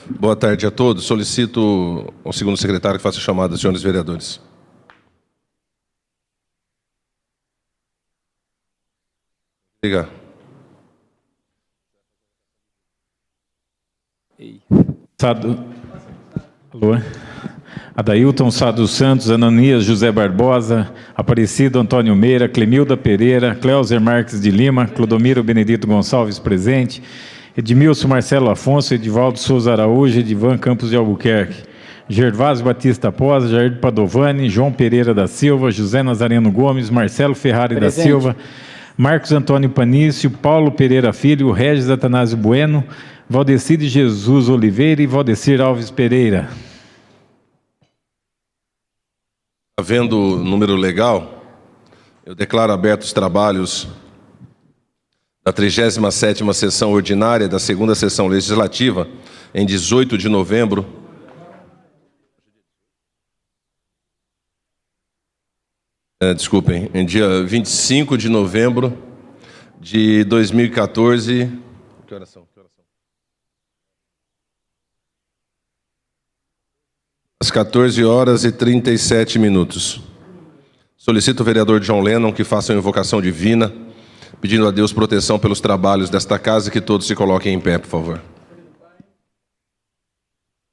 Boa tarde a todos. Solicito ao segundo secretário que faça a chamada, senhores vereadores. Obrigado. Alô? Adailton Sá dos Santos, Ananias José Barbosa, Aparecido Antônio Meira, Clemilda Pereira, Cleuser Marques de Lima, Clodomiro Benedito Gonçalves presente, Edmilson Marcelo Afonso, Edivaldo Souza Araújo, Edivan Campos de Albuquerque, Gervásio Batista Posa, Jair Padovani, João Pereira da Silva, José Nazareno Gomes, Marcelo Ferrari da Silva, Marcos Antônio Panício, Paulo Pereira Filho, Regis Atanásio Bueno, Valdecir de Jesus Oliveira e Valdecir Alves Pereira. Havendo número legal, eu declaro abertos os trabalhos da 37ª sessão ordinária da segunda sessão legislativa, em 18 de novembro. Desculpem, em dia 25 de novembro de 2014. Que horas são? Às 14h37. Solicito o vereador John Lennon que faça uma invocação divina, pedindo a Deus proteção pelos trabalhos desta casa e que todos se coloquem em pé, por favor.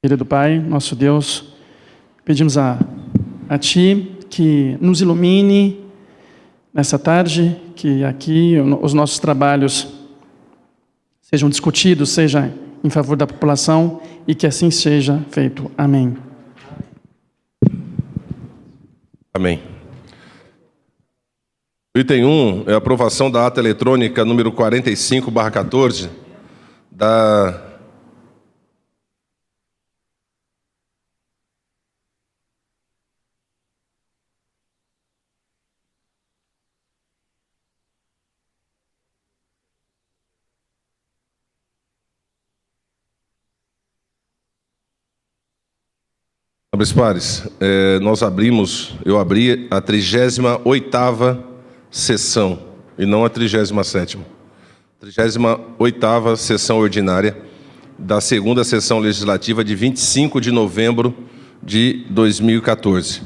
Querido Pai, nosso Deus, pedimos a Ti que nos ilumine nessa tarde, que aqui os nossos trabalhos sejam discutidos, seja em favor da população e que assim seja feito. Amém. Amém. O item 1 é a aprovação da ata eletrônica número 45/14 da Nobres pares, eu abri a 38ª sessão, e não a 37ª. 38ª sessão ordinária da segunda sessão legislativa de 25 de novembro de 2014.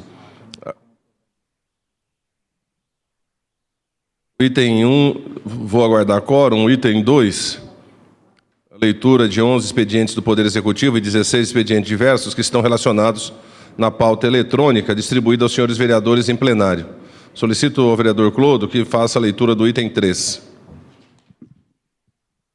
Item 1, vou aguardar quórum. Item 2, a leitura de 11 expedientes do Poder Executivo e 16 expedientes diversos que estão relacionados na pauta eletrônica distribuída aos senhores vereadores em plenário. Solicito ao vereador Clodo que faça a leitura do item 3.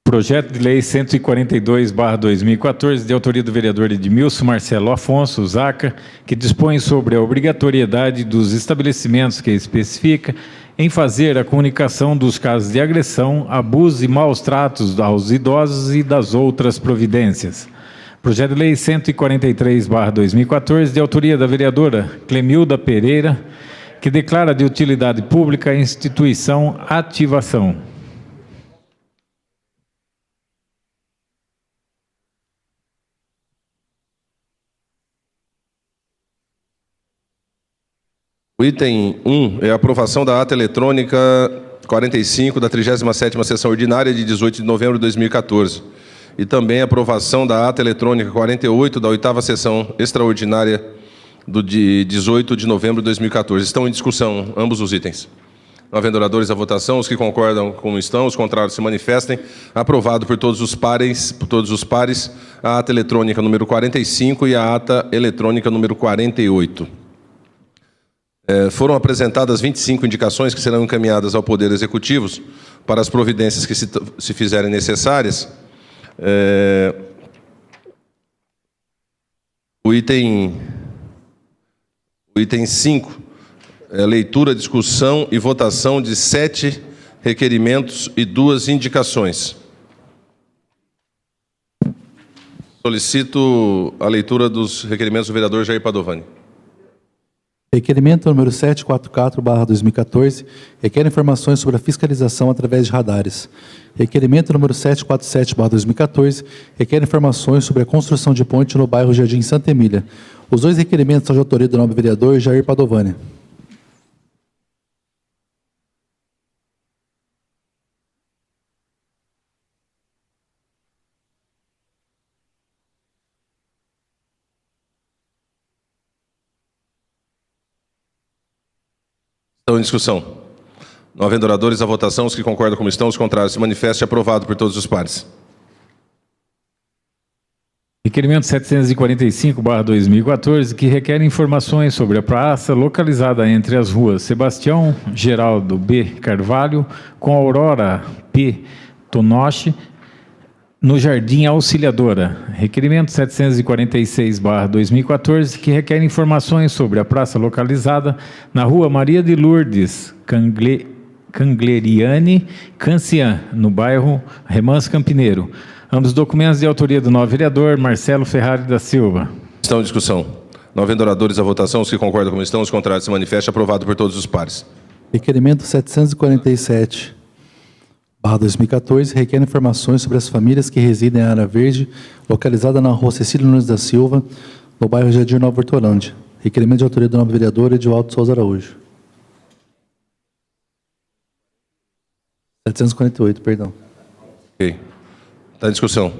Projeto de Lei 142/2014, de autoria do vereador Edmilson Marcelo Afonso, Zaca, que dispõe sobre a obrigatoriedade dos estabelecimentos que especifica em fazer a comunicação dos casos de agressão, abuso e maus tratos aos idosos e das outras providências. Projeto de Lei 143/2014, de autoria da vereadora Clemilda Pereira, que declara de utilidade pública a instituição Ativação. O item 1 é a aprovação da ata eletrônica 45 da 37ª sessão ordinária de 18 de novembro de 2014. E também a aprovação da ata eletrônica 48 da 8ª sessão extraordinária de 18 de novembro de 2014. Estão em discussão ambos os itens. Não havendo oradores à votação, os que concordam como estão, os contrários se manifestem. Aprovado por todos os pares, a ata eletrônica número 45 e a ata eletrônica número 48. Foram apresentadas 25 indicações que serão encaminhadas ao Poder Executivo para as providências que se fizerem necessárias. O item 5 é leitura, discussão e votação de 7 requerimentos e 2 indicações. Solicito a leitura dos requerimentos do vereador Jair Padovani. Requerimento número 744/2014, requer informações sobre a fiscalização através de radares. Requerimento número 747/2014, requer informações sobre a construção de ponte no bairro Jardim Santa Emília. Os 2 requerimentos são de autoria do nobre vereador Jair Padovani. Estão em discussão. Não havendo oradores, a votação. Os que concordam como estão, os contrários se manifestem. Aprovado por todos os pares. Requerimento 745/2014, que requer informações sobre a praça localizada entre as ruas Sebastião Geraldo B. Carvalho com Aurora P. Tonoshi, no Jardim Auxiliadora. Requerimento 746/2014, que requer informações sobre a praça localizada na rua Maria de Lourdes Cangleriani Cancian, no bairro Remanso Campineiro. Ambos documentos de autoria do novo vereador Marcelo Ferrari da Silva. Estão em discussão. Não havendo oradores, a votação. Os que concordam como estão, os contrários se manifestem. Aprovado por todos os pares. Requerimento 747/2014 requer informações sobre as famílias que residem em área verde, localizada na rua Cecílio Nunes da Silva, no bairro Jardim Nova Hortolândia. Requerimento de autoria do novo vereador Edivaldo Souza Araújo. 748, perdão. Ok. Está em discussão.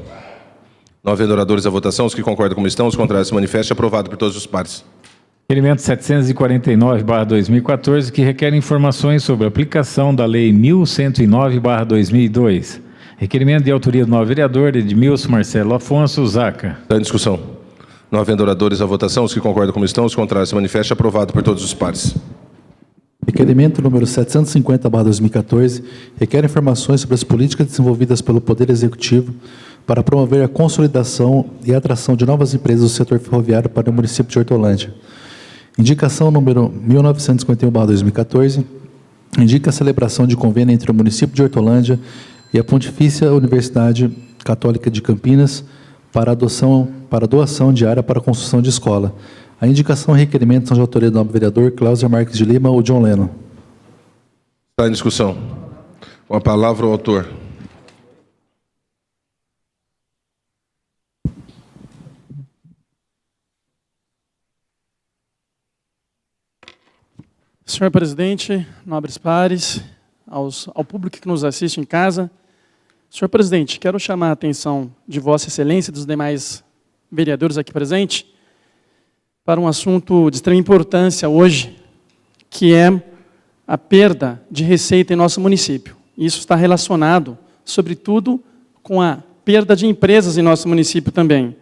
Não havendo oradores, a votação. Os que concordam como estão, os contrários se manifestem. Aprovado por todos os pares. Requerimento 749/2014, que requer informações sobre a aplicação da Lei 1109/2002. Requerimento de autoria do novo vereador Edmilson Marcelo Afonso Zaca. Está em discussão. Não havendo oradores, a votação. Os que concordam como estão, os contrários se manifestem. Aprovado por todos os pares. Requerimento número 750/2014 requer informações sobre as políticas desenvolvidas pelo Poder Executivo para promover a consolidação e a atração de novas empresas do setor ferroviário para o município de Hortolândia. Indicação número 1951/2014 indica a celebração de convênio entre o município de Hortolândia e a Pontifícia Universidade Católica de Campinas para doação de área para a construção de escola. A indicação e requerimento são de autoria do novo vereador Cláudio Marques de Lima ou John Lennon. Está em discussão. Com a palavra o autor. Senhor presidente, nobres pares, ao público que nos assiste em casa. Senhor presidente, quero chamar a atenção de Vossa Excelência e dos demais vereadores aqui presentes para um assunto de extrema importância hoje, que é a perda de receita em nosso município. Isso está relacionado, sobretudo, com a perda de empresas em nosso município também.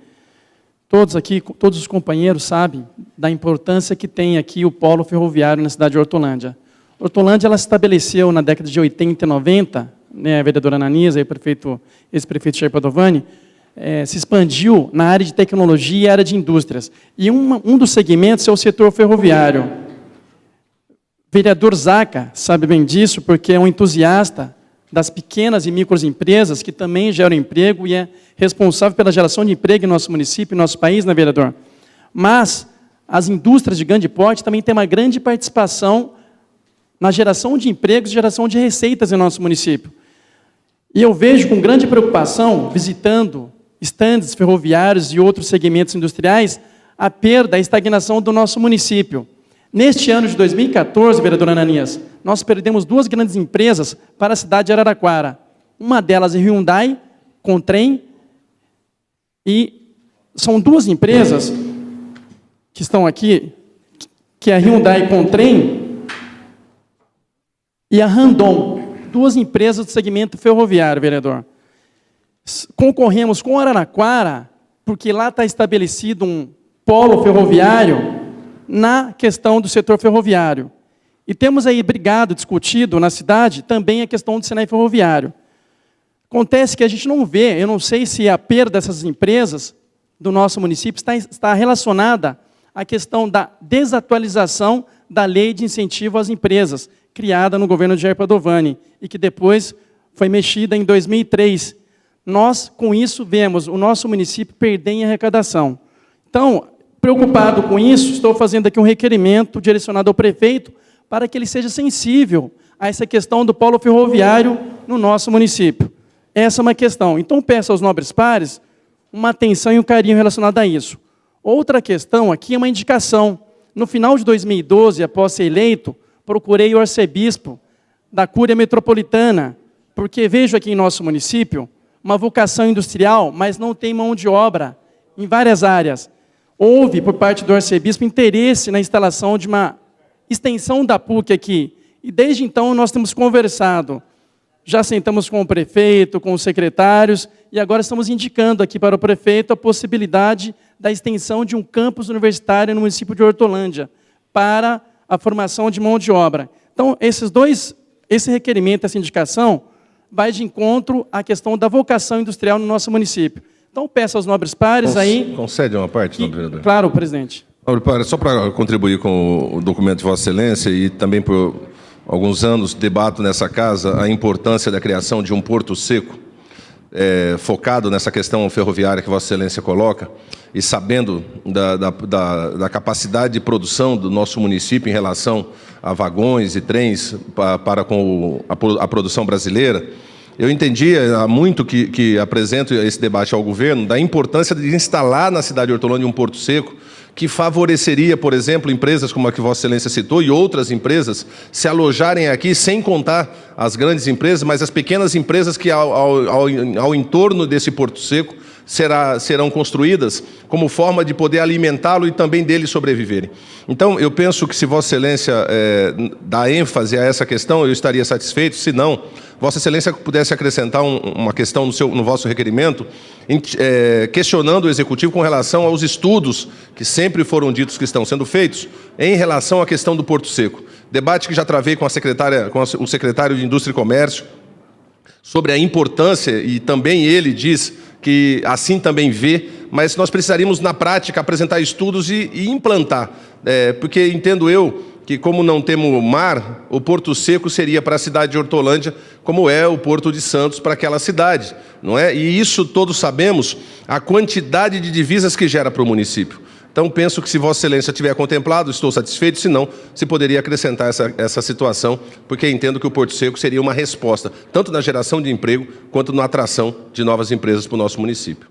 Todos aqui, todos os companheiros sabem da importância que tem aqui o polo ferroviário na cidade de Hortolândia. Hortolândia, ela se estabeleceu na década de 80 e 90, né, a vereadora Ananias, aí ex-prefeito Jair Padovani, se expandiu na área de tecnologia e área de indústrias. E um dos segmentos é o setor ferroviário. O vereador Zaca sabe bem disso, porque é um entusiasta das pequenas e microempresas que também geram emprego e é responsável pela geração de emprego em nosso município, em nosso país, né, vereador? Mas as indústrias de grande porte também têm uma grande participação na geração de empregos e geração de receitas em nosso município. E eu vejo com grande preocupação, visitando estandes ferroviários e outros segmentos industriais, a perda, a estagnação do nosso município. Neste ano de 2014, vereador Ananias, nós perdemos duas grandes empresas para a cidade de Araraquara. Uma delas é Hyundai, Contrem, e são duas empresas que estão aqui, que é a Hyundai Contrem e a Randon, duas empresas do segmento ferroviário, vereador. Concorremos com Araraquara, porque lá está estabelecido um polo ferroviário na questão do setor ferroviário. E temos aí brigado, discutido na cidade, também a questão do Senai ferroviário. Acontece que a gente não vê, eu não sei se a perda dessas empresas do nosso município está relacionada à questão da desatualização da lei de incentivo às empresas, criada no governo de Jair Padovani, e que depois foi mexida em 2003. Nós, com isso, vemos o nosso município perder em arrecadação. Então, preocupado com isso, estou fazendo aqui um requerimento direcionado ao prefeito para que ele seja sensível a essa questão do polo ferroviário no nosso município. Essa é uma questão. Então, peço aos nobres pares uma atenção e um carinho relacionado a isso. Outra questão aqui é uma indicação. No final de 2012, após ser eleito, procurei o arcebispo da Cúria Metropolitana, porque vejo aqui em nosso município uma vocação industrial, mas não tem mão de obra em várias áreas. Houve, por parte do arcebispo, interesse na instalação de uma extensão da PUC aqui, E desde então nós temos conversado. Já sentamos com o prefeito, com os secretários, e agora estamos indicando aqui para o prefeito a possibilidade da extensão de um campus universitário no município de Hortolândia, para a formação de mão de obra. Então, esse requerimento, essa indicação, vai de encontro à questão da vocação industrial no nosso município. Então, peço aos nobres pares aí... Concede uma parte, nobre vereador? Claro, presidente. Nobre pares, só para contribuir com o documento de Vossa Excelência e também por alguns anos debato nessa casa a importância da criação de um porto seco, focado nessa questão ferroviária que Vossa Excelência coloca, e sabendo da capacidade de produção do nosso município em relação a vagões e trens para com a produção brasileira, eu entendi há muito que apresento esse debate ao governo da importância de instalar na cidade de Hortolândia um porto seco que favoreceria, por exemplo, empresas como a que Vossa Excelência citou e outras empresas se alojarem aqui, sem contar as grandes empresas, mas as pequenas empresas que ao entorno desse porto seco serão construídas como forma de poder alimentá-lo e também deles sobreviverem. Então, eu penso que se Vossa Excelência dá ênfase a essa questão, eu estaria satisfeito. Se não, Vossa Excelência pudesse acrescentar uma questão no vosso requerimento, questionando o Executivo com relação aos estudos que sempre foram ditos que estão sendo feitos em relação à questão do Porto Seco. Debate que já travei com o secretário de Indústria e Comércio sobre a importância, e também ele diz que assim também vê, mas nós precisaríamos, na prática, apresentar estudos e implantar, porque entendo eu que, como não temos mar, o Porto Seco seria para a cidade de Hortolândia, como é o Porto de Santos para aquela cidade, não é? E isso todos sabemos, a quantidade de divisas que gera para o município. Então, penso que se Vossa Excelência tiver contemplado, estou satisfeito, se não, se poderia acrescentar essa situação, porque entendo que o Porto Seco seria uma resposta, tanto na geração de emprego, quanto na atração de novas empresas para o nosso município.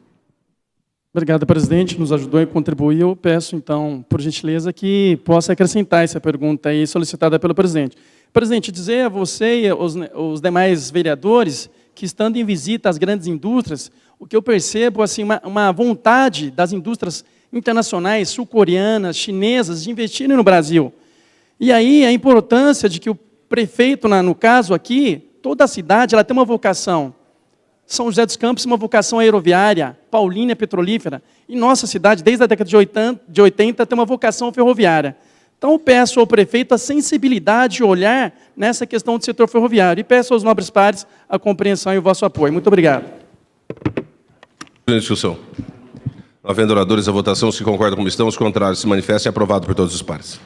Obrigado, presidente, nos ajudou e contribuiu. Peço, então, por gentileza, que possa acrescentar essa pergunta aí solicitada pelo presidente. Presidente, dizer a você e os demais vereadores que, estando em visita às grandes indústrias, o que eu percebo, assim, uma vontade das indústrias internacionais, sul-coreanas, chinesas, de investirem no Brasil. E aí a importância de que o prefeito, no caso aqui, toda a cidade, ela tem uma vocação. São José dos Campos, uma vocação aeroviária, Paulínia petrolífera. E nossa cidade, desde a década de 80, tem uma vocação ferroviária. Então, eu peço ao prefeito a sensibilidade de olhar nessa questão do setor ferroviário. E peço aos nobres pares a compreensão e o vosso apoio. Muito obrigado. Discussão. Havendo oradores à votação, os que concordam como estão, os contrários se manifestem. Aprovado por todos os pares.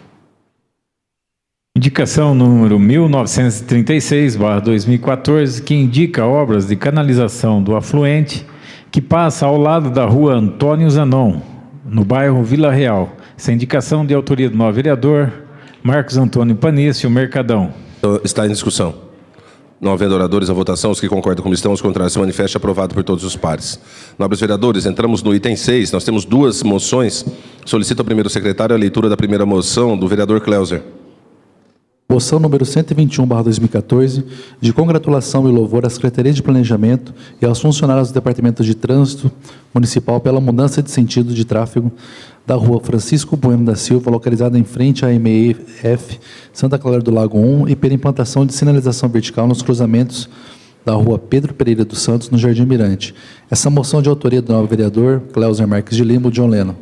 Indicação número 1936/2014, que indica obras de canalização do afluente que passa ao lado da rua Antônio Zanon, no bairro Vila Real. Essa indicação de autoria do novo vereador Marcos Antônio Panício, Mercadão. Está em discussão. Não havendo oradores à votação, os que concordam como estão, os contrários se manifestem. Aprovado por todos os pares. Nobres vereadores, entramos no item 6. Nós temos duas moções. Solicito ao primeiro secretário a leitura da primeira moção do vereador Cleuser. Moção número 121/2014, de congratulação e louvor à Secretaria de Planejamento e aos funcionários do Departamento de Trânsito Municipal pela mudança de sentido de tráfego da rua Francisco Bueno da Silva, localizada em frente à MEF Santa Clara do Lago 1, e pela implantação de sinalização vertical nos cruzamentos da rua Pedro Pereira dos Santos, no Jardim Mirante. Essa moção é de autoria do novo vereador Cleuser Marques de Lima, John Leno.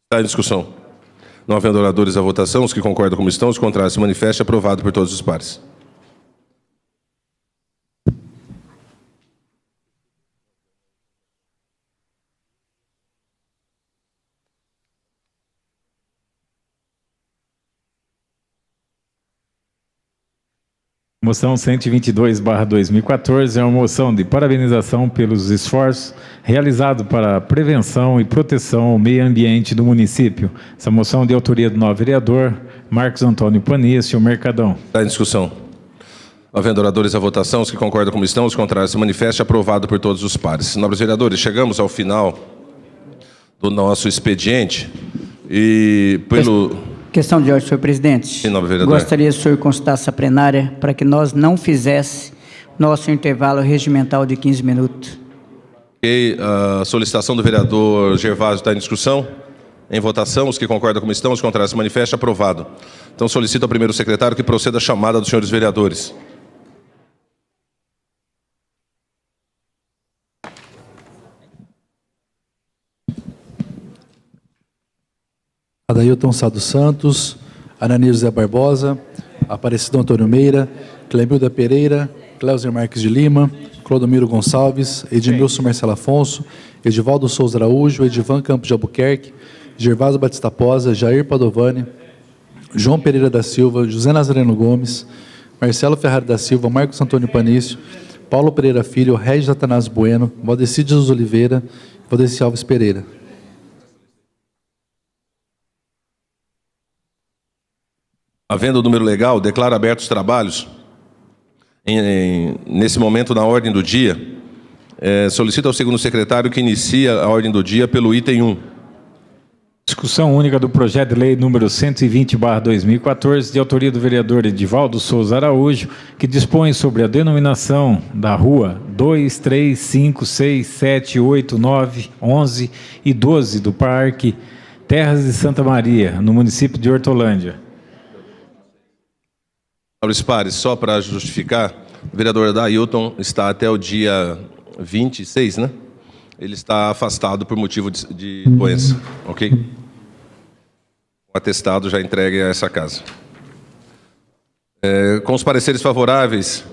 Está em discussão. Não havendo oradores à votação, os que concordam como estão, os contrários se manifestem. Aprovado por todos os pares. Moção 122/2014 é uma moção de parabenização pelos esforços realizados para a prevenção e proteção ao meio ambiente do município. Essa moção é de autoria do novo vereador Marcos Antônio Panício, Mercadão. Está em discussão. Havendo oradores à votação, os que concordam como estão, os contrários se manifestem. Aprovado por todos os pares. Nobres vereadores, chegamos ao final do nosso expediente e pelo... Questão de ordem, senhor presidente. Sim, nobre vereador. Gostaria que o senhor consultasse a plenária para que nós não fizesse nosso intervalo regimental de 15 minutos. Ok, a solicitação do vereador Gervásio está em discussão. Em votação, os que concordam como estão, os contrários se manifestem. Aprovado. Então, solicito ao primeiro secretário que proceda a chamada dos senhores vereadores. Adailton Sá dos Santos, Ananias José Barbosa, Aparecido Antônio Meira, Clemilda Pereira, Cleuser Marques de Lima, Clodomiro Gonçalves, Edmilson Marcelo Afonso, Edivaldo Souza Araújo, Edivan Campos de Albuquerque, Gervásio Batista Posa, Jair Padovani, João Pereira da Silva, José Nazareno Gomes, Marcelo Ferrari da Silva, Marcos Antônio Panício, Paulo Pereira Filho, Regis Atanásio Bueno, Valdeci de Oliveira, Valdeci Alves Pereira. Havendo o número legal, declaro abertos os trabalhos. Nesse momento, na ordem do dia, solicito ao segundo secretário que inicie a ordem do dia pelo item 1. Discussão única do projeto de lei número 120/2014, de autoria do vereador Edivaldo Souza Araújo, que dispõe sobre a denominação da rua 2, 3, 5, 6, 7, 8, 9, 11 e 12 do Parque Terras de Santa Maria, no município de Hortolândia. Senhores pares, só para justificar, o vereador Adailton está até o dia 26, né? Ele está afastado por motivo de doença, ok? O atestado já entregue a essa casa. Com os pareceres favoráveis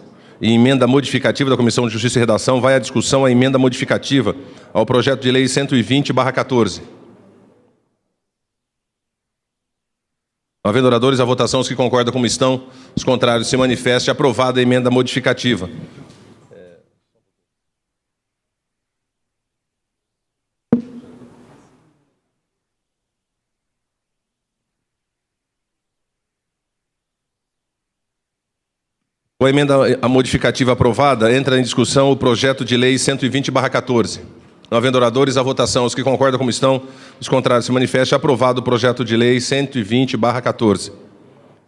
e emenda modificativa da Comissão de Justiça e Redação, vai à discussão a emenda modificativa ao projeto de lei 120/14. Havendo oradores, a votação, os que concordam como estão, os contrários se manifestem. Aprovada a emenda modificativa. Com a emenda modificativa aprovada, entra em discussão o projeto de lei 120/14. Não havendo oradores, a votação, os que concordam como estão, os contrários se manifestem. Aprovado o projeto de lei 120/14.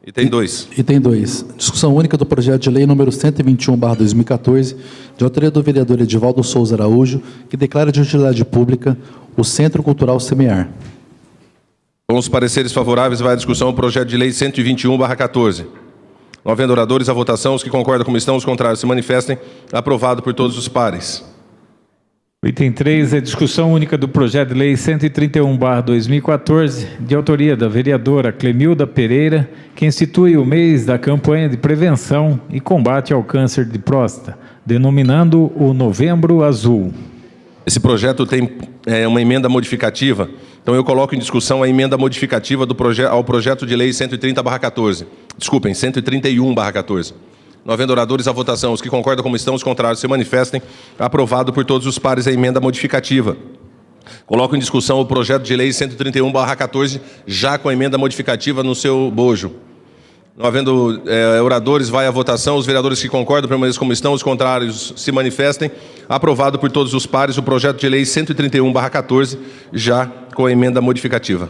Item 2. Item 2. Discussão única do projeto de lei número 121/2014, de autoria do vereador Edivaldo Souza Araújo, que declara de utilidade pública o Centro Cultural Semear. Com os pareceres favoráveis, vai à discussão o projeto de lei 121/14. Não havendo oradores, a votação, os que concordam como estão, os contrários se manifestem. Aprovado por todos os pares. O item 3 é discussão única do projeto de lei 131/2014, de autoria da vereadora Clemilda Pereira, que institui o mês da campanha de prevenção e combate ao câncer de próstata, denominando o Novembro Azul. Esse projeto tem uma emenda modificativa, então eu coloco em discussão a emenda modificativa ao projeto de lei 130/14. Desculpem, 131/14. Não havendo oradores, a votação. Os que concordam como estão, os contrários se manifestem. Aprovado por todos os pares a emenda modificativa. Coloco em discussão o projeto de lei 131/14, já com a emenda modificativa no seu bojo. Não havendo oradores, vai à votação. Os vereadores que concordam permaneçam como estão, os contrários se manifestem. Aprovado por todos os pares o projeto de lei 131/14, já com a emenda modificativa.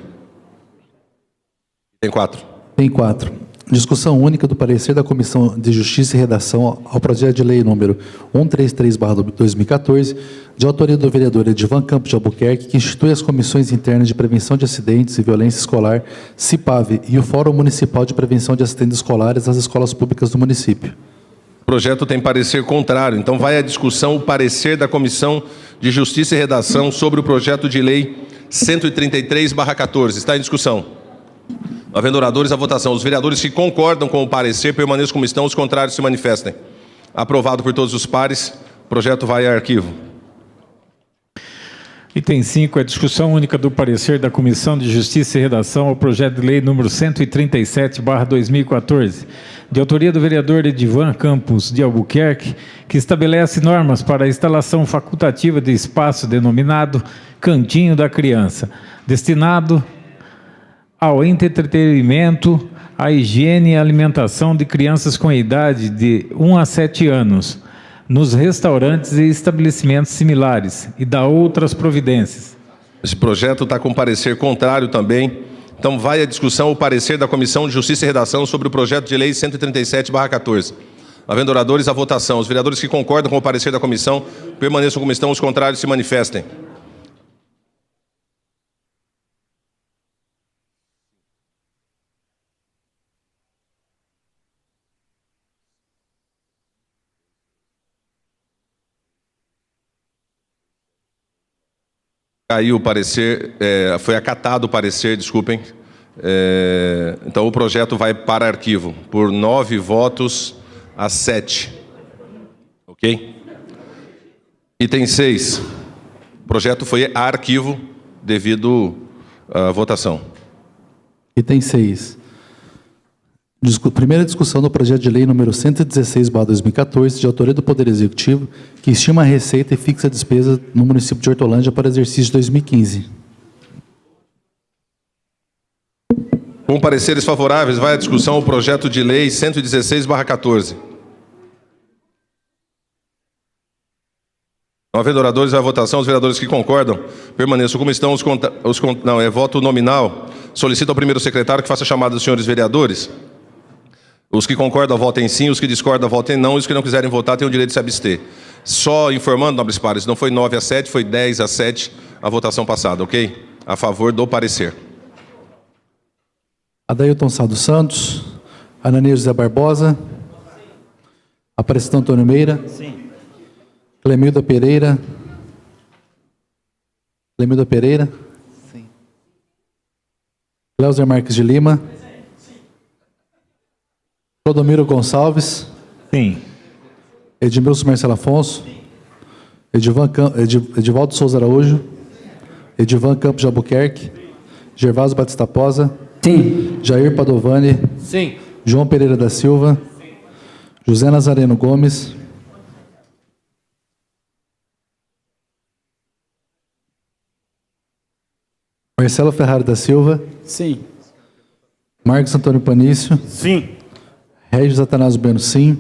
Item 4. Item 4. Discussão única do parecer da Comissão de Justiça e Redação ao projeto de lei número 133/2014, de autoria do vereador Edivan Campos de Albuquerque, que institui as Comissões Internas de Prevenção de Acidentes e Violência Escolar, CIPAV, e o Fórum Municipal de Prevenção de Acidentes Escolares das escolas públicas do município. O projeto tem parecer contrário, então vai à discussão o parecer da Comissão de Justiça e Redação sobre o projeto de lei 133/14. Está em discussão. Havendo oradores, a votação. Os vereadores que concordam com o parecer permaneçam como estão, os contrários se manifestem. Aprovado por todos os pares, o projeto vai a arquivo. Item 5 é discussão única do parecer da Comissão de Justiça e Redação ao projeto de lei número 137/2014, de autoria do vereador Edivan Campos de Albuquerque, que estabelece normas para a instalação facultativa de espaço denominado Cantinho da Criança, destinado ao entretenimento, à higiene e alimentação de crianças com idade de 1 a 7 anos, nos restaurantes e estabelecimentos similares, e dá outras providências. Esse projeto está com parecer contrário também. Então vai à discussão o parecer da Comissão de Justiça e Redação sobre o projeto de lei 137/14. Havendo oradores, a votação. Os vereadores que concordam com o parecer da comissão permaneçam como estão, os contrários se manifestem. Caiu o parecer, foi acatado o parecer, desculpem. Então o projeto vai para arquivo por 9 votos a 7. Ok? Item 6. O projeto foi a arquivo devido à votação. Item 6. Primeira discussão do projeto de lei número 116/2014, de autoria do Poder Executivo, que estima a receita e fixa a despesa no município de Hortolândia para o exercício de 2015. Com pareceres favoráveis, vai à discussão o projeto de lei 116/14. Não havendo oradores, vai à votação. Os vereadores que concordam, permaneçam como estão. Não, é voto nominal. Solicito ao primeiro secretário que faça a chamada dos senhores vereadores. Os que concordam, votem sim. Os que discordam, votem não. Os que não quiserem votar, têm o direito de se abster. Só informando, nobres pares, não foi 9 a 7, foi 10 a 7 a votação passada, ok? A favor do parecer. Adailton Sá dos Santos. Ananias José Barbosa. Aparecido Antônio Meira. Sim. Clemilda Pereira. Clemilda Pereira. Sim. Cleuser Marques de Lima. Clodomiro Gonçalves. Sim. Edmilson Marcelo Afonso. Edivaldo Souza Araújo. Edivan Campos de Albuquerque. Gervásio Batista Posa. Sim. Jair Padovani. Sim. João Pereira da Silva. José Nazareno Gomes. Marcelo Ferrari da Silva. Sim. Marcos Antônio Panício. Sim. Regis Atanásio Bueno, sim.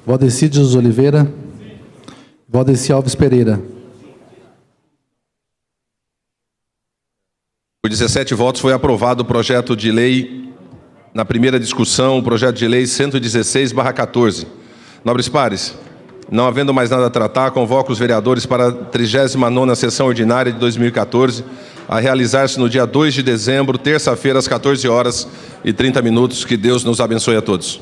Valdeci de Jesus Oliveira. Sim. Valdeci Alves Pereira. Por 17 votos foi aprovado o projeto de lei, na primeira discussão, o projeto de lei 116/14. Nobres pares, não havendo mais nada a tratar, convoco os vereadores para a 39ª sessão ordinária de 2014, a realizar-se no dia 2 de dezembro, terça-feira, às 14h30. Que Deus nos abençoe a todos.